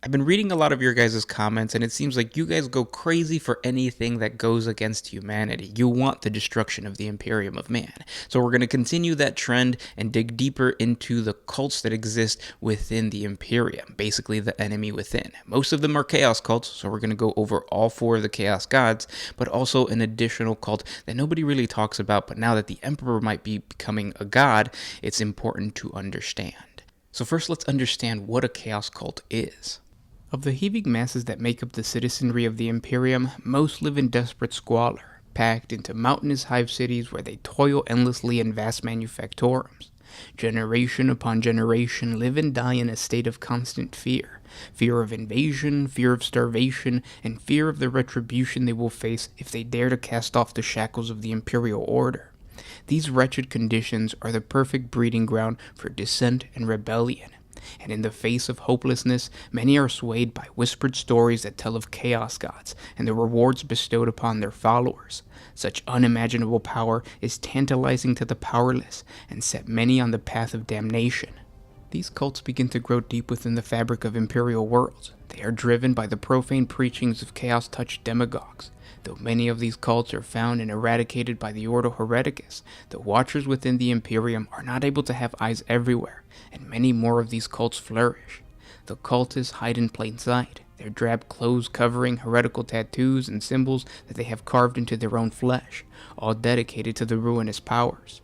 I've been reading a lot of your guys' comments, and it seems like you guys go crazy for anything that goes against humanity. You want the destruction of the Imperium of Man. So we're going to continue that trend and dig deeper into the cults that exist within the Imperium, basically the enemy within. Most of them are chaos cults, so we're going to go over all 4 of the chaos gods, but also an additional cult that nobody really talks about, but now that the Emperor might be becoming a god, it's important to understand. So first, let's understand what a chaos cult is. Of the heaving masses that make up the citizenry of the Imperium, most live in desperate squalor, packed into mountainous hive cities where they toil endlessly in vast manufactorums. Generation upon generation live and die in a state of constant fear. Fear of invasion, fear of starvation, and fear of the retribution they will face if they dare to cast off the shackles of the Imperial Order. These wretched conditions are the perfect breeding ground for dissent and rebellion. And in the face of hopelessness, many are swayed by whispered stories that tell of chaos gods and the rewards bestowed upon their followers. Such unimaginable power is tantalizing to the powerless and set many on the path of damnation. These cults begin to grow deep within the fabric of imperial worlds. They are driven by the profane preachings of chaos-touched demagogues. Though many of these cults are found and eradicated by the Ordo Hereticus, the watchers within the Imperium are not able to have eyes everywhere, and many more of these cults flourish. The cultists hide in plain sight, their drab clothes covering heretical tattoos and symbols that they have carved into their own flesh, all dedicated to the ruinous powers.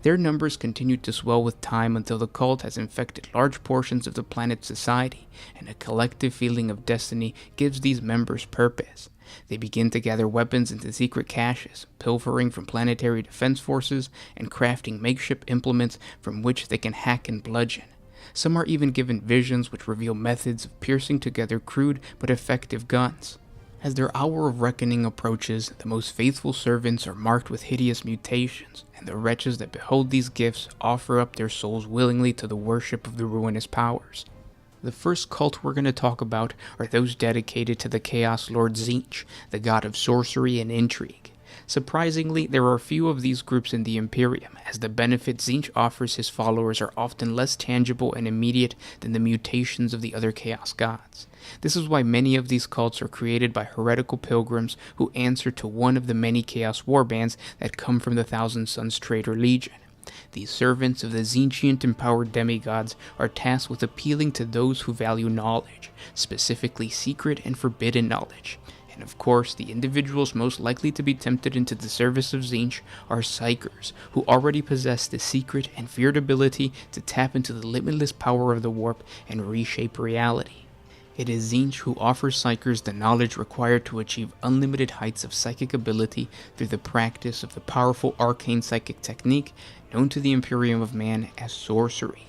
Their numbers continue to swell with time until the cult has infected large portions of the planet's society, and a collective feeling of destiny gives these members purpose. They begin to gather weapons into secret caches, pilfering from planetary defense forces, and crafting makeshift implements from which they can hack and bludgeon. Some are even given visions which reveal methods of piercing together crude but effective guns. As their hour of reckoning approaches, the most faithful servants are marked with hideous mutations, and the wretches that behold these gifts offer up their souls willingly to the worship of the ruinous powers. The first cult we're going to talk about are those dedicated to the Chaos Lord Tzeentch, the god of sorcery and intrigue. Surprisingly, there are few of these groups in the Imperium, as the benefits Tzeentch offers his followers are often less tangible and immediate than the mutations of the other Chaos gods. This is why many of these cults are created by heretical pilgrims who answer to one of the many Chaos warbands that come from the Thousand Sons Traitor Legion. These servants of the Tzeentchian empowered demigods are tasked with appealing to those who value knowledge, specifically secret and forbidden knowledge. And of course, the individuals most likely to be tempted into the service of Tzeentch are Psykers, who already possess the secret and feared ability to tap into the limitless power of the warp and reshape reality. It is Tzeentch who offers Psykers the knowledge required to achieve unlimited heights of psychic ability through the practice of the powerful arcane psychic technique known to the Imperium of Man as sorcery.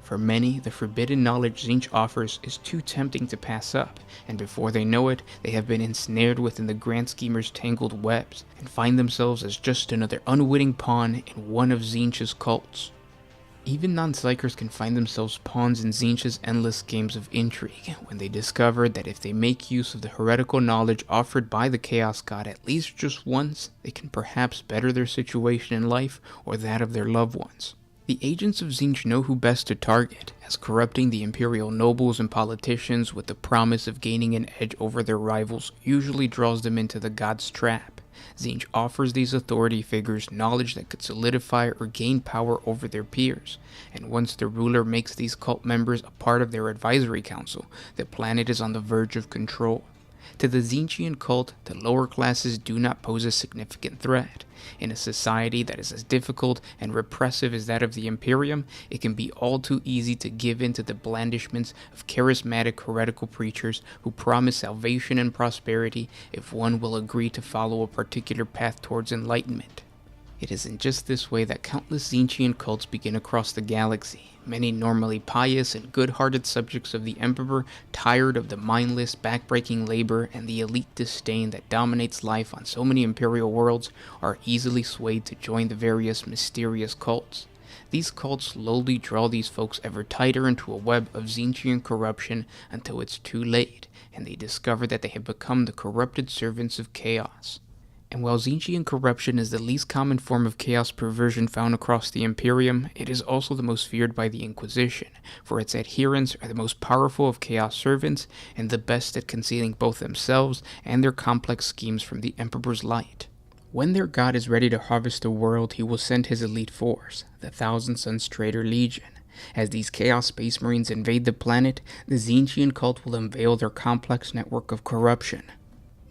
For many, the forbidden knowledge Tzeentch offers is too tempting to pass up, and before they know it, they have been ensnared within the Grand Schemer's tangled webs, and find themselves as just another unwitting pawn in one of Tzeentch's cults. Even non-Psykers can find themselves pawns in Tzeentch's endless games of intrigue, when they discover that if they make use of the heretical knowledge offered by the Chaos God at least just once, they can perhaps better their situation in life or that of their loved ones. The agents of Tzeentch know who best to target, as corrupting the imperial nobles and politicians with the promise of gaining an edge over their rivals usually draws them into the god's trap. Tzeentch offers these authority figures knowledge that could solidify or gain power over their peers, and once the ruler makes these cult members a part of their advisory council, the planet is on the verge of control. To the Tzeentchian cult, the lower classes do not pose a significant threat. In a society that is as difficult and repressive as that of the Imperium, it can be all too easy to give in to the blandishments of charismatic heretical preachers who promise salvation and prosperity if one will agree to follow a particular path towards enlightenment. It is in just this way that countless Tzeentchian cults begin across the galaxy. Many normally pious and good-hearted subjects of the Emperor, tired of the mindless, back-breaking labor and the elite disdain that dominates life on so many imperial worlds, are easily swayed to join the various mysterious cults. These cults slowly draw these folks ever tighter into a web of Tzeentchian corruption until it's too late, and they discover that they have become the corrupted servants of chaos. And while Tzeentchian corruption is the least common form of chaos perversion found across the Imperium, it is also the most feared by the Inquisition, for its adherents are the most powerful of chaos servants and the best at concealing both themselves and their complex schemes from the Emperor's light. When their god is ready to harvest the world, he will send his elite force, the Thousand Suns Traitor Legion. As these Chaos Space Marines invade the planet, the Tzeentchian cult will unveil their complex network of corruption.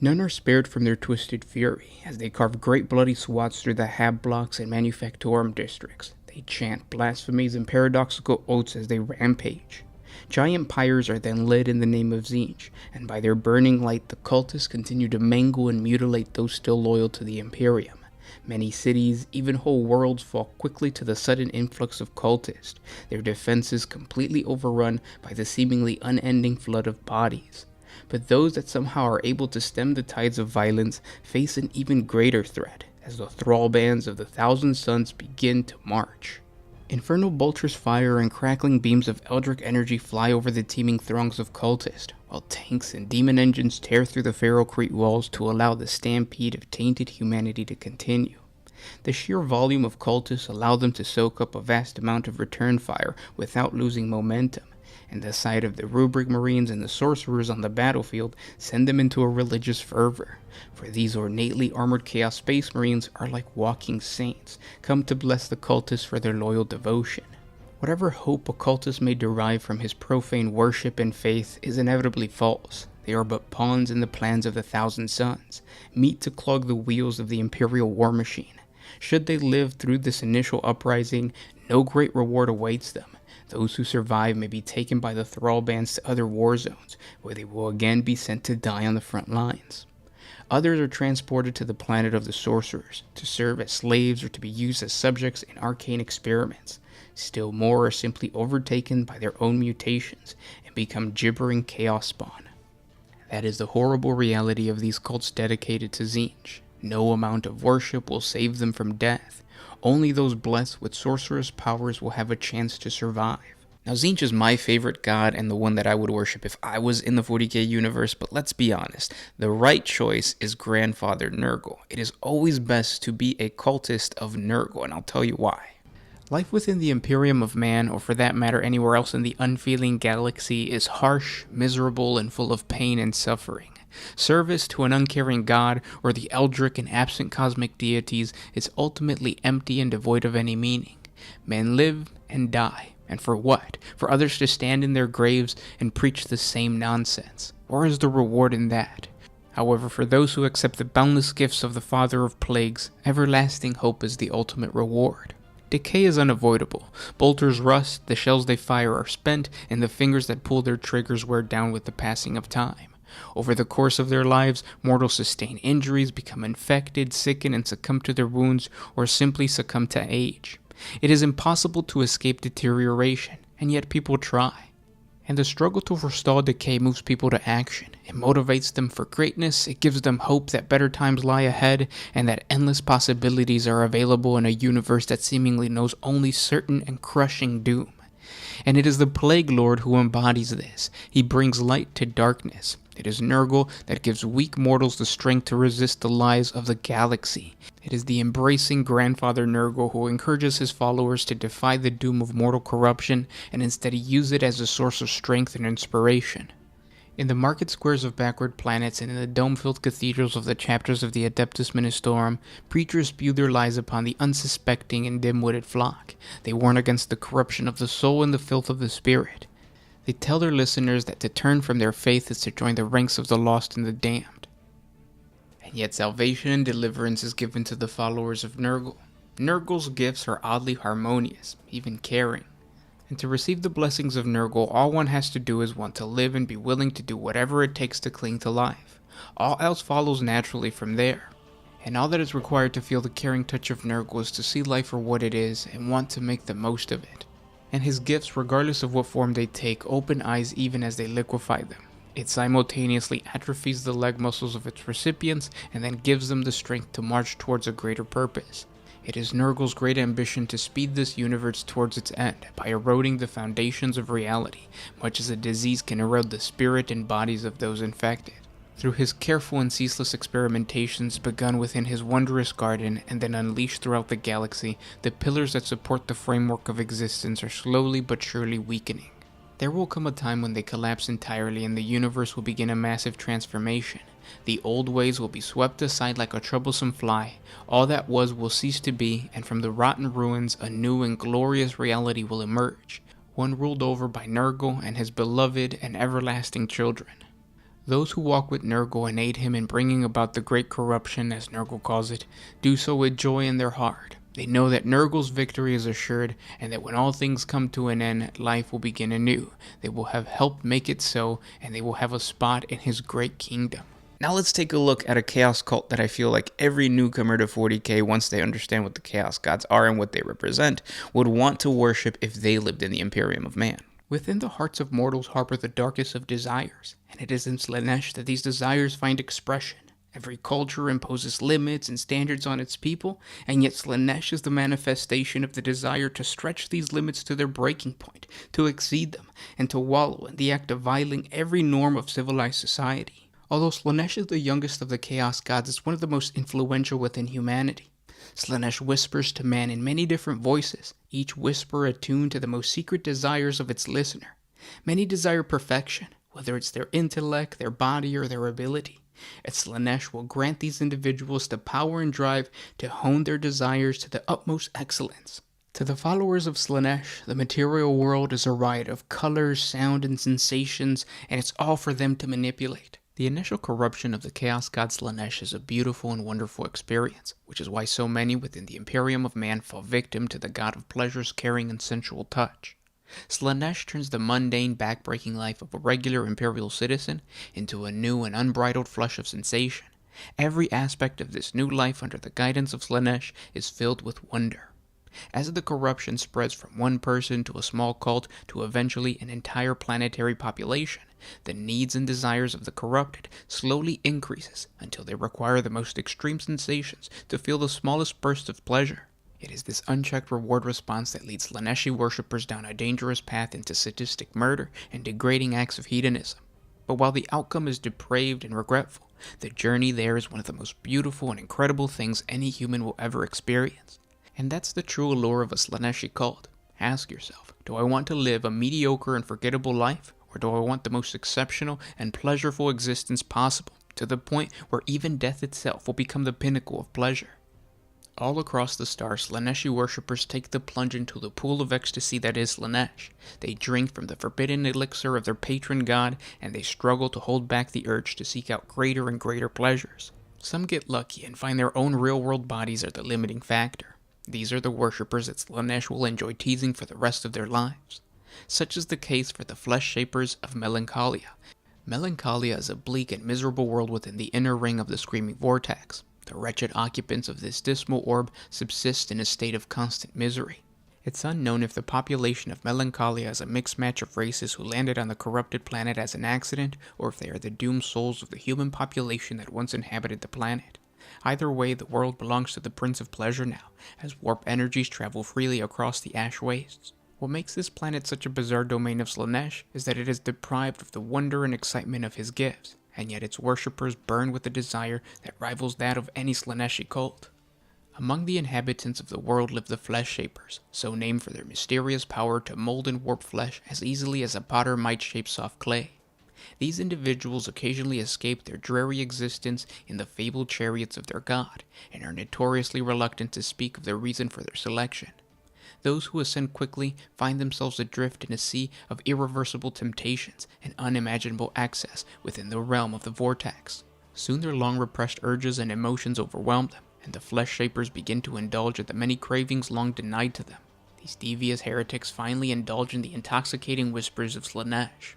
None are spared from their twisted fury, as they carve great bloody swaths through the Hab blocks and Manufactorum districts. They chant blasphemies and paradoxical oaths as they rampage. Giant pyres are then lit in the name of Tzeentch, and by their burning light the cultists continue to mangle and mutilate those still loyal to the Imperium. Many cities, even whole worlds, fall quickly to the sudden influx of cultists, their defenses completely overrun by the seemingly unending flood of bodies. But those that somehow are able to stem the tides of violence face an even greater threat, as the thrall bands of the Thousand Suns begin to march. Infernal bolters fire and crackling beams of eldritch energy fly over the teeming throngs of cultists, while tanks and demon engines tear through the Ferrocrete walls to allow the stampede of tainted humanity to continue. The sheer volume of cultists allow them to soak up a vast amount of return fire without losing momentum, and the sight of the Rubric Marines and the Sorcerers on the battlefield send them into a religious fervor, for these ornately armored Chaos Space Marines are like walking saints, come to bless the cultists for their loyal devotion. Whatever hope a cultist may derive from his profane worship and faith is inevitably false. They are but pawns in the plans of the Thousand Suns, meat to clog the wheels of the Imperial war machine. Should they live through this initial uprising, no great reward awaits them. Those who survive may be taken by the thrall bands to other war zones, where they will again be sent to die on the front lines. Others are transported to the planet of the Sorcerers, to serve as slaves or to be used as subjects in arcane experiments. Still more are simply overtaken by their own mutations and become gibbering chaos spawn. That is the horrible reality of these cults dedicated to Tzeentch. No amount of worship will save them from death. Only those blessed with sorceress powers will have a chance to survive. Now, Tzeentch is my favorite god and the one that I would worship if I was in the 40K universe, but let's be honest, the right choice is Grandfather Nurgle. It is always best to be a cultist of Nurgle, and I'll tell you why. Life within the Imperium of Man, or for that matter anywhere else in the unfeeling galaxy, is harsh, miserable, and full of pain and suffering. Service to an uncaring god or the eldritch and absent cosmic deities is ultimately empty and devoid of any meaning. Men live and die, and for what? For others to stand in their graves and preach the same nonsense. Or is the reward in that? However, for those who accept the boundless gifts of the Father of Plagues, everlasting hope is the ultimate reward. Decay is unavoidable. Bolters rust, the shells they fire are spent, and the fingers that pull their triggers wear down with the passing of time. Over the course of their lives, mortals sustain injuries, become infected, sicken, and succumb to their wounds, or simply succumb to age. It is impossible to escape deterioration, and yet people try. And the struggle to forestall decay moves people to action. It motivates them for greatness, it gives them hope that better times lie ahead, and that endless possibilities are available in a universe that seemingly knows only certain and crushing doom. And it is the Plague Lord who embodies this. He brings light to darkness. It is Nurgle that gives weak mortals the strength to resist the lies of the galaxy. It is the embracing Grandfather Nurgle who encourages his followers to defy the doom of mortal corruption and instead use it as a source of strength and inspiration. In the market squares of backward planets and in the dome-filled cathedrals of the chapters of the Adeptus Ministorum, preachers spew their lies upon the unsuspecting and dim-witted flock. They warn against the corruption of the soul and the filth of the spirit. They tell their listeners that to turn from their faith is to join the ranks of the lost and the damned. And yet salvation and deliverance is given to the followers of Nurgle. Nurgle's gifts are oddly harmonious, even caring. And to receive the blessings of Nurgle, all one has to do is want to live and be willing to do whatever it takes to cling to life. All else follows naturally from there. And all that is required to feel the caring touch of Nurgle is to see life for what it is and want to make the most of it. And his gifts, regardless of what form they take, open eyes even as they liquefy them. It simultaneously atrophies the leg muscles of its recipients and then gives them the strength to march towards a greater purpose. It is Nurgle's great ambition to speed this universe towards its end by eroding the foundations of reality, much as a disease can erode the spirit and bodies of those infected. Through his careful and ceaseless experimentations begun within his wondrous garden and then unleashed throughout the galaxy, the pillars that support the framework of existence are slowly but surely weakening. There will come a time when they collapse entirely and the universe will begin a massive transformation. The old ways will be swept aside like a troublesome fly. All that was will cease to be, and from the rotten ruins a new and glorious reality will emerge, one ruled over by Nurgle and his beloved and everlasting children. Those who walk with Nurgle and aid him in bringing about the great corruption, as Nurgle calls it, do so with joy in their heart. They know that Nurgle's victory is assured, and that when all things come to an end, life will begin anew. They will have helped make it so, and they will have a spot in his great kingdom. Now let's take a look at a chaos cult that I feel like every newcomer to 40k, once they understand what the chaos gods are and what they represent, would want to worship if they lived in the Imperium of Man. Within the hearts of mortals harbor the darkest of desires, and it is in Slaanesh that these desires find expression. Every culture imposes limits and standards on its people, and yet Slaanesh is the manifestation of the desire to stretch these limits to their breaking point, to exceed them, and to wallow in the act of violating every norm of civilized society. Although Slaanesh is the youngest of the Chaos Gods, it's one of the most influential within humanity. Slaanesh whispers to man in many different voices, each whisper attuned to the most secret desires of its listener. Many desire perfection, whether it's their intellect, their body, or their ability. And Slaanesh will grant these individuals the power and drive to hone their desires to the utmost excellence. To the followers of Slaanesh, the material world is a riot of colors, sound, and sensations, and it's all for them to manipulate. The initial corruption of the Chaos God Slaanesh is a beautiful and wonderful experience, which is why so many within the Imperium of Man fall victim to the god of pleasure's caring and sensual touch. Slaanesh turns the mundane, backbreaking life of a regular Imperial citizen into a new and unbridled flush of sensation. Every aspect of this new life under the guidance of Slaanesh is filled with wonder. As the corruption spreads from one person to a small cult to eventually an entire planetary population, the needs and desires of the corrupted slowly increases until they require the most extreme sensations to feel the smallest burst of pleasure. It is this unchecked reward response that leads Slaaneshi worshippers down a dangerous path into sadistic murder and degrading acts of hedonism. But while the outcome is depraved and regretful, the journey there is one of the most beautiful and incredible things any human will ever experience. And that's the true allure of a Slaaneshi cult. Ask yourself, do I want to live a mediocre and forgettable life, or do I want the most exceptional and pleasurable existence possible, to the point where even death itself will become the pinnacle of pleasure? All across the stars, Slaaneshi worshippers take the plunge into the pool of ecstasy that is Slaanesh. They drink from the forbidden elixir of their patron god, and they struggle to hold back the urge to seek out greater and greater pleasures. Some get lucky and find their own real-world bodies are the limiting factor. These are the worshippers that Slaanesh will enjoy teasing for the rest of their lives. Such is the case for the flesh shapers of Melancholia. Melancholia is a bleak and miserable world within the inner ring of the Screaming Vortex. The wretched occupants of this dismal orb subsist in a state of constant misery. It's unknown if the population of Melancholia is a mixed match of races who landed on the corrupted planet as an accident, or if they are the doomed souls of the human population that once inhabited the planet. Either way, the world belongs to the Prince of Pleasure now, as warp energies travel freely across the ash wastes. What makes this planet such a bizarre domain of Slaanesh is that it is deprived of the wonder and excitement of his gifts, and yet its worshippers burn with a desire that rivals that of any Slaaneshi cult. Among the inhabitants of the world live the Flesh Shapers, so named for their mysterious power to mold and warp flesh as easily as a potter might shape soft clay. These individuals occasionally escape their dreary existence in the fabled chariots of their god, and are notoriously reluctant to speak of the reason for their selection. Those who ascend quickly find themselves adrift in a sea of irreversible temptations and unimaginable access within the realm of the vortex. Soon their long-repressed urges and emotions overwhelm them, and the flesh shapers begin to indulge in the many cravings long denied to them. These devious heretics finally indulge in the intoxicating whispers of Slaanesh.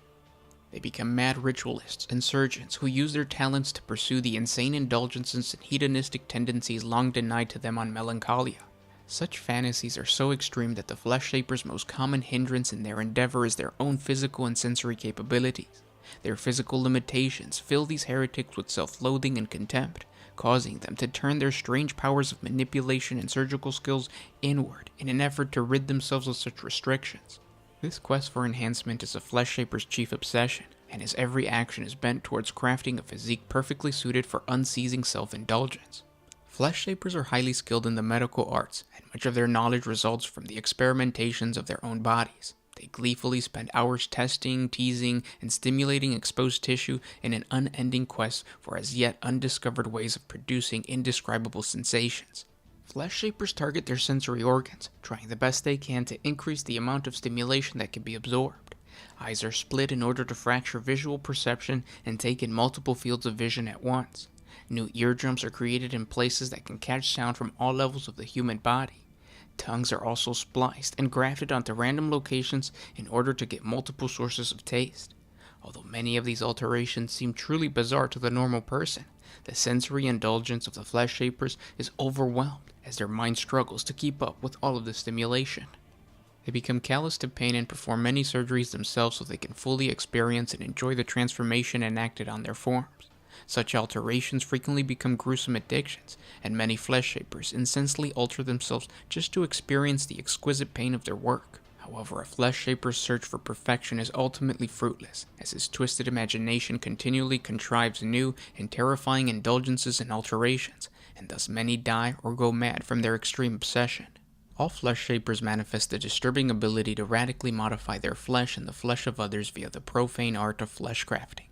They become mad ritualists and surgeons who use their talents to pursue the insane indulgences and hedonistic tendencies long denied to them on Melancholia. Such fantasies are so extreme that the flesh shapers' most common hindrance in their endeavor is their own physical and sensory capabilities. Their physical limitations fill these heretics with self-loathing and contempt, causing them to turn their strange powers of manipulation and surgical skills inward in an effort to rid themselves of such restrictions. This quest for enhancement is a flesh shaper's chief obsession, and his every action is bent towards crafting a physique perfectly suited for unceasing self-indulgence. Flesh Shapers are highly skilled in the medical arts, and much of their knowledge results from the experimentations of their own bodies. They gleefully spend hours testing, teasing, and stimulating exposed tissue in an unending quest for as yet undiscovered ways of producing indescribable sensations. Flesh Shapers target their sensory organs, trying the best they can to increase the amount of stimulation that can be absorbed. Eyes are split in order to fracture visual perception and take in multiple fields of vision at once. New eardrums are created in places that can catch sound from all levels of the human body. Tongues are also spliced and grafted onto random locations in order to get multiple sources of taste. Although many of these alterations seem truly bizarre to the normal person, the sensory indulgence of the Flesh Shapers is overwhelmed as their mind struggles to keep up with all of the stimulation. They become callous to pain and perform many surgeries themselves so they can fully experience and enjoy the transformation enacted on their forms. Such alterations frequently become gruesome addictions, and many Flesh Shapers insensely alter themselves just to experience the exquisite pain of their work. However, a Flesh Shaper's search for perfection is ultimately fruitless, as his twisted imagination continually contrives new and terrifying indulgences and alterations, and thus many die or go mad from their extreme obsession. All Flesh Shapers manifest the disturbing ability to radically modify their flesh and the flesh of others via the profane art of flesh crafting.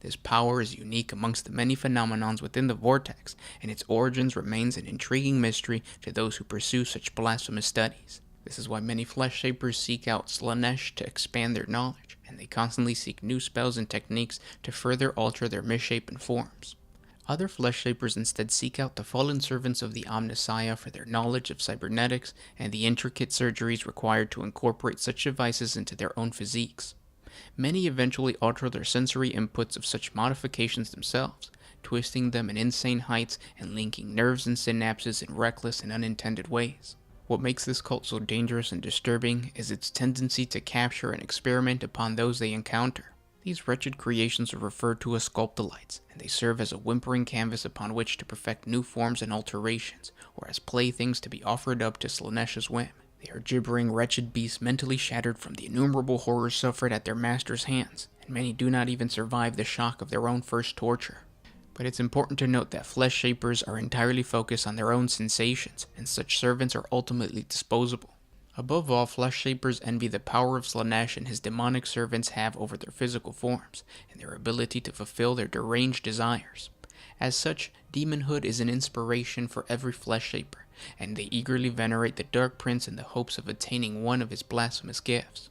This power is unique amongst the many phenomenons within the Vortex, and its origins remains an intriguing mystery to those who pursue such blasphemous studies. This is why many Flesh Shapers seek out Slaanesh to expand their knowledge, and they constantly seek new spells and techniques to further alter their misshapen forms. Other Flesh Shapers instead seek out the fallen servants of the Omnissiah for their knowledge of cybernetics and the intricate surgeries required to incorporate such devices into their own physiques. Many eventually alter their sensory inputs of such modifications themselves, twisting them in insane heights and linking nerves and synapses in reckless and unintended ways. What makes this cult so dangerous and disturbing is its tendency to capture and experiment upon those they encounter. These wretched creations are referred to as sculptolites, and they serve as a whimpering canvas upon which to perfect new forms and alterations, or as playthings to be offered up to Slaanesh's whim. They are gibbering, wretched beasts mentally shattered from the innumerable horrors suffered at their master's hands, and many do not even survive the shock of their own first torture. But it's important to note that Flesh Shapers are entirely focused on their own sensations, and such servants are ultimately disposable. Above all, Flesh Shapers envy the power of Slaanesh and his demonic servants have over their physical forms, and their ability to fulfill their deranged desires. As such, demonhood is an inspiration for every Flesh Shaper, and they eagerly venerate the Dark Prince in the hopes of attaining one of his blasphemous gifts.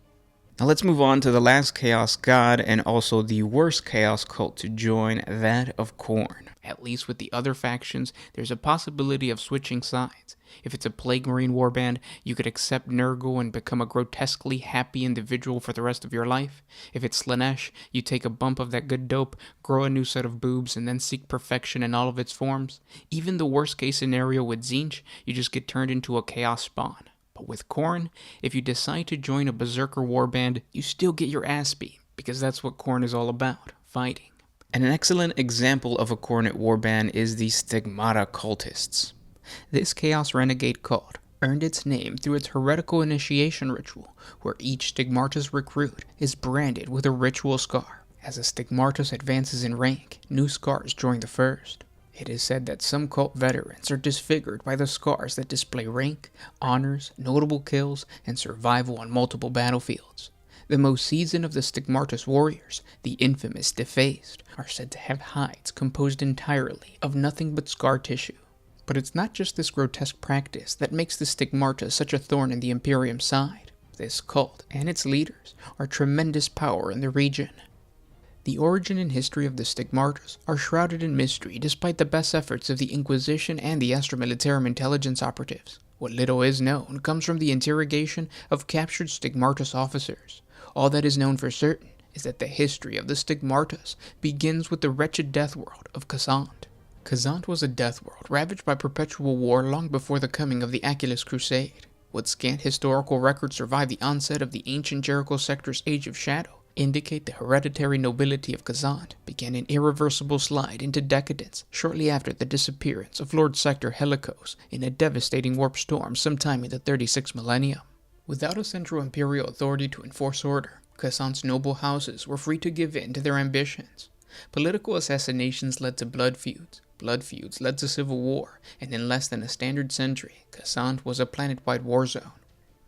Now let's move on to the last Chaos God and also the worst Chaos cult to join, that of Khorne. At least with the other factions, there's a possibility of switching sides. If it's a Plague Marine warband, you could accept Nurgle and become a grotesquely happy individual for the rest of your life. If it's Slaanesh, you take a bump of that good dope, grow a new set of boobs, and then seek perfection in all of its forms. Even the worst case scenario with Tzeentch, you just get turned into a Chaos spawn. But with Khorne, if you decide to join a Berserker warband, you still get your ass beat, because that's what Khorne is all about, fighting. And an excellent example of a Khorne warband is the Stigmata cultists. This Chaos Renegade cult earned its name through its heretical initiation ritual, where each Stigmartus recruit is branded with a ritual scar. As a Stigmartus advances in rank, new scars join the first. It is said that some cult veterans are disfigured by the scars that display rank, honors, notable kills, and survival on multiple battlefields. The most seasoned of the Stigmartus warriors, the infamous Defaced, are said to have hides composed entirely of nothing but scar tissue. But it's not just this grotesque practice that makes the Stigmartus such a thorn in the Imperium's side. This cult and its leaders are tremendous power in the region. The origin and history of the Stigmartus are shrouded in mystery despite the best efforts of the Inquisition and the Astra Militarum intelligence operatives. What little is known comes from the interrogation of captured Stigmartus officers. All that is known for certain is that the history of the Stigmartus begins with the wretched death world of Khazant. Khazant was a death world ravaged by perpetual war long before the coming of the Aculus Crusade. What scant historical records survive the onset of the ancient Jericho sector's Age of Shadow indicate the hereditary nobility of Khazant began an irreversible slide into decadence shortly after the disappearance of Lord Sector Helicos in a devastating warp storm sometime in the 36th millennium. Without a central imperial authority to enforce order, Khazan's noble houses were free to give in to their ambitions. Political assassinations led to blood feuds led to civil war, and in less than a standard century, Khazan was a planet-wide war zone.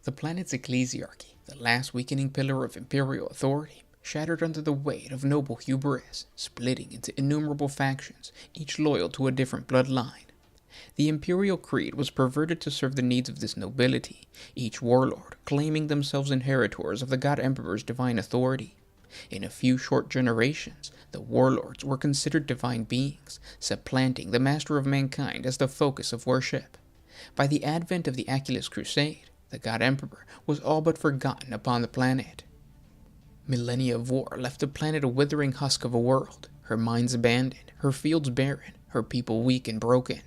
The planet's ecclesiarchy, the last weakening pillar of imperial authority, shattered under the weight of noble hubris, splitting into innumerable factions, each loyal to a different bloodline. The imperial creed was perverted to serve the needs of this nobility, each warlord claiming themselves inheritors of the God Emperor's divine authority. In a few short generations, the warlords were considered divine beings, supplanting the master of mankind as the focus of worship. By the advent of the Aculus Crusade, the God Emperor was all but forgotten upon the planet. Millennia of war left the planet a withering husk of a world, her mines abandoned, her fields barren, her people weak and broken.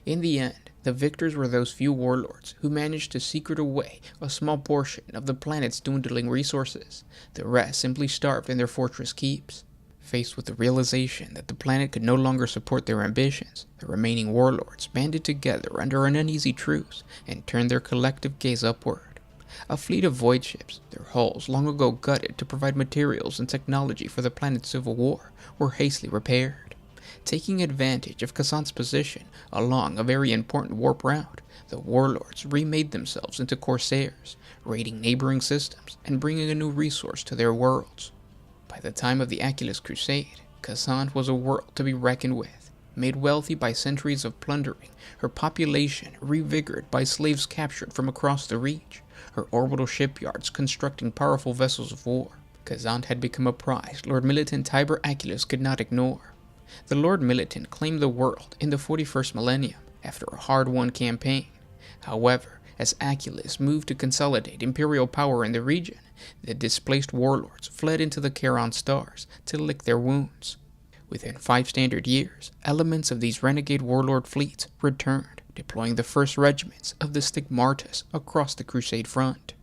In the end, the victors were those few warlords who managed to secret away a small portion of the planet's dwindling resources. The rest simply starved in their fortress keeps. Faced with the realization that the planet could no longer support their ambitions, the remaining warlords banded together under an uneasy truce and turned their collective gaze upward. A fleet of void ships, their hulls long ago gutted to provide materials and technology for the planet's civil war, were hastily repaired. Taking advantage of Khazan's position along a very important warp route, the warlords remade themselves into corsairs, raiding neighboring systems and bringing a new resource to their worlds. By the time of the Aculus Crusade, Khazan was a world to be reckoned with. Made wealthy by centuries of plundering, her population revigored by slaves captured from across the Reach, her orbital shipyards constructing powerful vessels of war, Khazan had become a prize Lord Militant Tiber Aculus could not ignore. The Lord Militant claimed the world in the 41st millennium after a hard-won campaign. However, as Aculus moved to consolidate imperial power in the region, the displaced warlords fled into the Charon stars to lick their wounds. Within 5 standard years, elements of these renegade warlord fleets returned, deploying the first regiments of the Stigmartus across the Crusade front.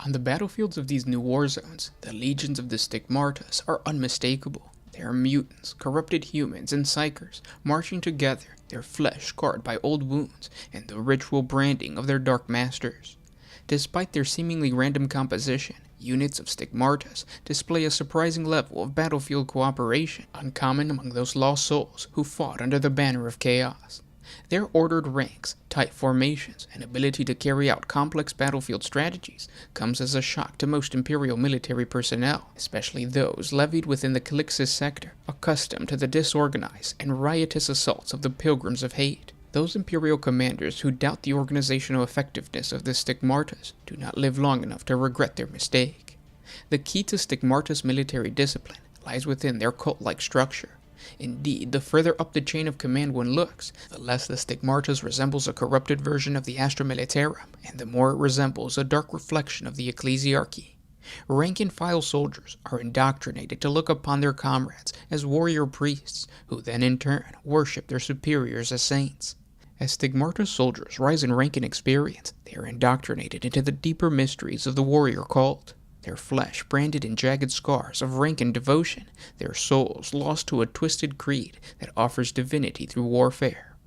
On the battlefields of these new war zones, the legions of the Stigmartus are unmistakable. They are mutants, corrupted humans, and psychers, marching together, their flesh scarred by old wounds and the ritual branding of their dark masters. Despite their seemingly random composition, units of Stigmartus display a surprising level of battlefield cooperation, uncommon among those lost souls who fought under the banner of chaos. Their ordered ranks, tight formations, and ability to carry out complex battlefield strategies comes as a shock to most Imperial military personnel, especially those levied within the Calixis sector, accustomed to the disorganized and riotous assaults of the Pilgrims of Hate. Those Imperial commanders who doubt the organizational effectiveness of the Stigmartus do not live long enough to regret their mistake. The key to Stigmartus military discipline lies within their cult-like structure. Indeed, the further up the chain of command one looks, the less the Stigmartus resembles a corrupted version of the Astra Militarum, and the more it resembles a dark reflection of the ecclesiarchy. Rank-and-file soldiers are indoctrinated to look upon their comrades as warrior priests, who then in turn worship their superiors as saints. As Stigmartus soldiers rise in rank and experience, they are indoctrinated into the deeper mysteries of the warrior cult. Their flesh branded in jagged scars of rank and devotion, their souls lost to a twisted creed that offers divinity through warfare.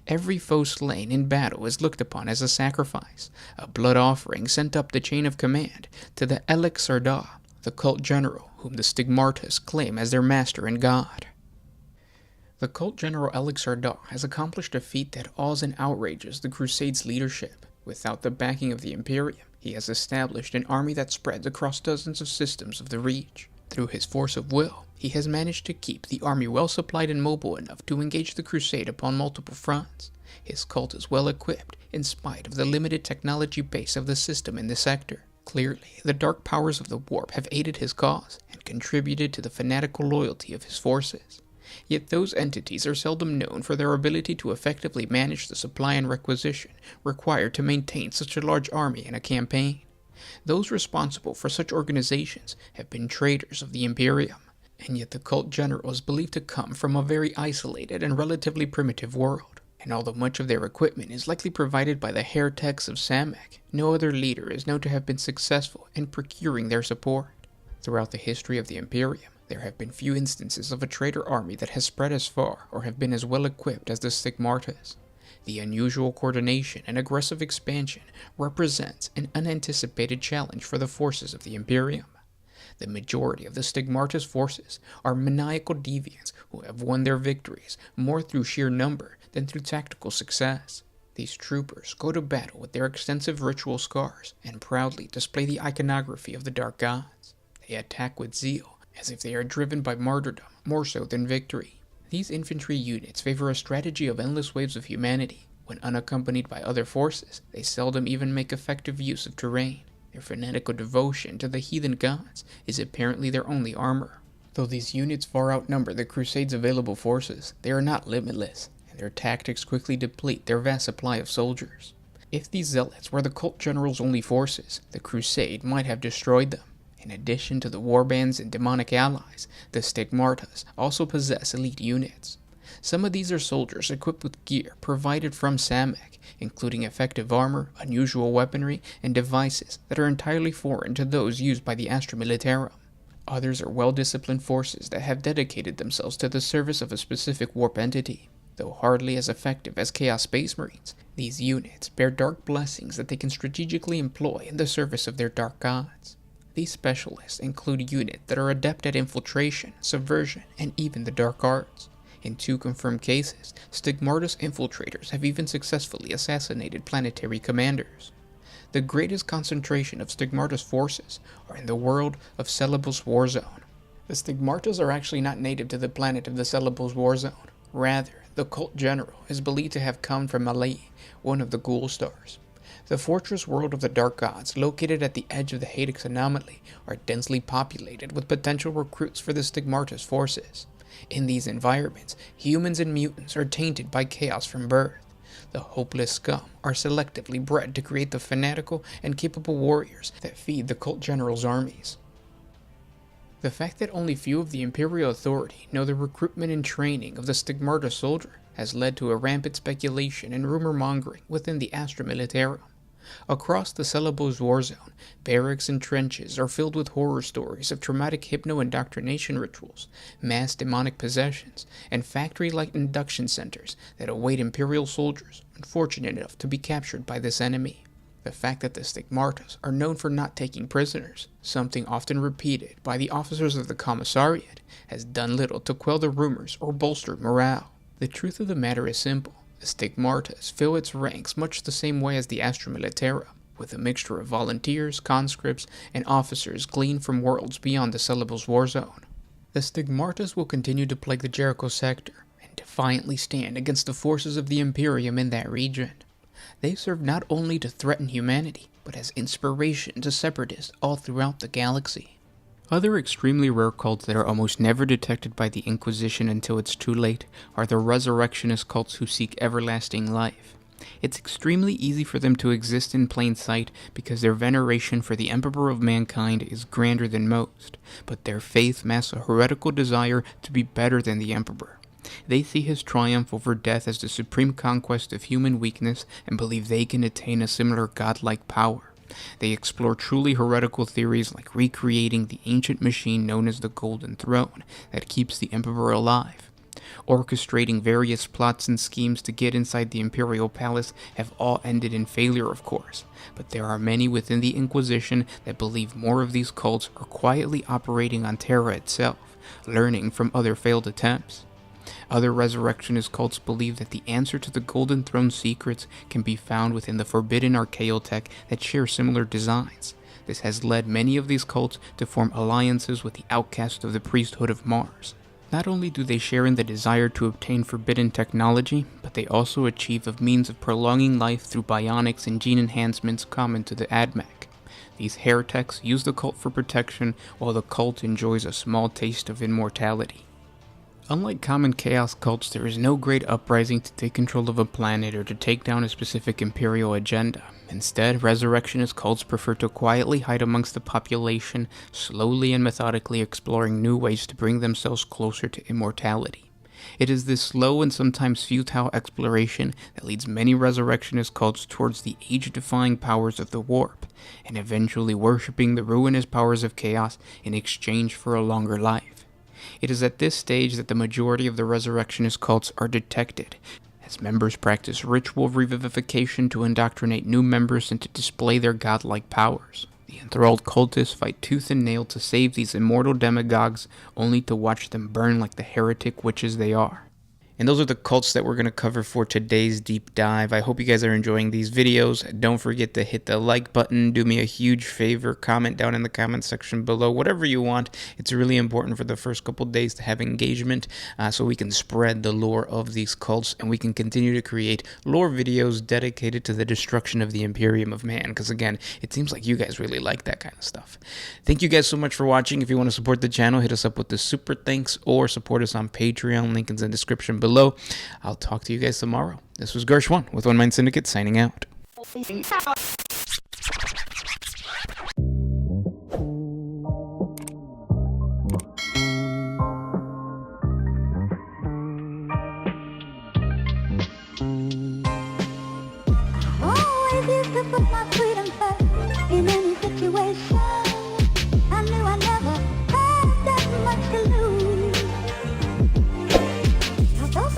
Every foe slain in battle is looked upon as a sacrifice, a blood offering sent up the chain of command to the Elixir-Da, the cult general whom the Stigmartus claim as their master and god. The cult general Elixir-Da has accomplished a feat that awes and outrages the Crusade's leadership. Without the backing of the Imperium, he has established an army that spreads across dozens of systems of the Reach. Through his force of will, he has managed to keep the army well supplied and mobile enough to engage the Crusade upon multiple fronts. His cult is well equipped, in spite of the limited technology base of the system in the sector. Clearly, the dark powers of the Warp have aided his cause, and contributed to the fanatical loyalty of his forces. Yet those entities are seldom known for their ability to effectively manage the supply and requisition required to maintain such a large army in a campaign. Those responsible for such organizations have been traitors of the Imperium, and yet the cult general is believed to come from a very isolated and relatively primitive world. And although much of their equipment is likely provided by the heretics of Samek, no other leader is known to have been successful in procuring their support. Throughout the history of the Imperium, there have been few instances of a traitor army that has spread as far or have been as well equipped as the Stigmartus. The unusual coordination and aggressive expansion represents an unanticipated challenge for the forces of the Imperium. The majority of the Stigmarta's forces are maniacal deviants who have won their victories more through sheer number than through tactical success. These troopers go to battle with their extensive ritual scars and proudly display the iconography of the dark gods. They attack with zeal, as if they are driven by martyrdom more so than victory. These infantry units favor a strategy of endless waves of humanity. When unaccompanied by other forces, they seldom even make effective use of terrain. Their fanatical devotion to the heathen gods is apparently their only armor. Though these units far outnumber the Crusade's available forces, they are not limitless, and their tactics quickly deplete their vast supply of soldiers. If these zealots were the cult general's only forces, the Crusade might have destroyed them. In addition to the warbands and demonic allies, the Stigmartas also possess elite units. Some of these are soldiers equipped with gear provided from Samek, including effective armor, unusual weaponry, and devices that are entirely foreign to those used by the Astra Militarum. Others are well-disciplined forces that have dedicated themselves to the service of a specific warp entity. Though hardly as effective as Chaos Space Marines, these units bear dark blessings that they can strategically employ in the service of their dark gods. These specialists include units that are adept at infiltration, subversion, and even the dark arts. In 2 confirmed cases, Stigmarta's infiltrators have even successfully assassinated planetary commanders. The greatest concentration of Stigmarta's forces are in the world of Celebos Warzone. The Stigmartas are actually not native to the planet of the Celebos Warzone. Rather, the cult general is believed to have come from Malay, one of the Ghoul stars. The fortress world of the Dark Gods, located at the edge of the Hadix anomaly, are densely populated with potential recruits for the Stigmarta's forces. In these environments, humans and mutants are tainted by chaos from birth. The hopeless scum are selectively bred to create the fanatical and capable warriors that feed the cult general's armies. The fact that only few of the Imperial Authority know the recruitment and training of the Stigmarta soldier has led to a rampant speculation and rumor-mongering within the Astra Militarum. Across the Celebos Warzone, barracks and trenches are filled with horror stories of traumatic hypno-indoctrination rituals, mass demonic possessions, and factory-like induction centers that await Imperial soldiers unfortunate enough to be captured by this enemy. The fact that the Stigmartas are known for not taking prisoners, something often repeated by the officers of the Commissariat, has done little to quell the rumors or bolster morale. The truth of the matter is simple. The Stigmartas fill its ranks much the same way as the Astra Militarum, with a mixture of volunteers, conscripts, and officers gleaned from worlds beyond the Celebos Warzone. The Stigmartas will continue to plague the Jericho sector, and defiantly stand against the forces of the Imperium in that region. They serve not only to threaten humanity, but as inspiration to separatists all throughout the galaxy. Other extremely rare cults that are almost never detected by the Inquisition until it's too late are the Resurrectionist cults who seek everlasting life. It's extremely easy for them to exist in plain sight because their veneration for the Emperor of Mankind is grander than most, but their faith masks a heretical desire to be better than the Emperor. They see his triumph over death as the supreme conquest of human weakness and believe they can attain a similar godlike power. They explore truly heretical theories like recreating the ancient machine known as the Golden Throne that keeps the Emperor alive. Orchestrating various plots and schemes to get inside the Imperial Palace have all ended in failure, of course, but there are many within the Inquisition that believe more of these cults are quietly operating on Terra itself, learning from other failed attempts. Other Resurrectionist cults believe that the answer to the Golden Throne's secrets can be found within the forbidden archaeotech that share similar designs. This has led many of these cults to form alliances with the outcasts of the priesthood of Mars. Not only do they share in the desire to obtain forbidden technology, but they also achieve a means of prolonging life through bionics and gene enhancements common to the AdMech. These heretics use the cult for protection, while the cult enjoys a small taste of immortality. Unlike common chaos cults, there is no great uprising to take control of a planet or to take down a specific imperial agenda. Instead, resurrectionist cults prefer to quietly hide amongst the population, slowly and methodically exploring new ways to bring themselves closer to immortality. It is this slow and sometimes futile exploration that leads many resurrectionist cults towards the age-defying powers of the warp, and eventually worshipping the ruinous powers of chaos in exchange for a longer life. It is at this stage that the majority of the resurrectionist cults are detected, as members practice ritual revivification to indoctrinate new members and to display their godlike powers. The enthralled cultists fight tooth and nail to save these immortal demagogues, only to watch them burn like the heretic witches they are. And those are the cults that we're going to cover for today's deep dive. I hope you guys are enjoying these videos. Don't forget to hit the like button. Do me a huge favor. Comment down in the comment section below. Whatever you want. It's really important for the first couple days to have engagement so we can spread the lore of these cults and we can continue to create lore videos dedicated to the destruction of the Imperium of Man. Because again, it seems like you guys really like that kind of stuff. Thank you guys so much for watching. If you want to support the channel, hit us up with the super thanks or support us on Patreon. Link is in the description below. I'll talk to you guys tomorrow. This was Gersh1 with One Mind Syndicate signing out. Always used to put my freedom first in any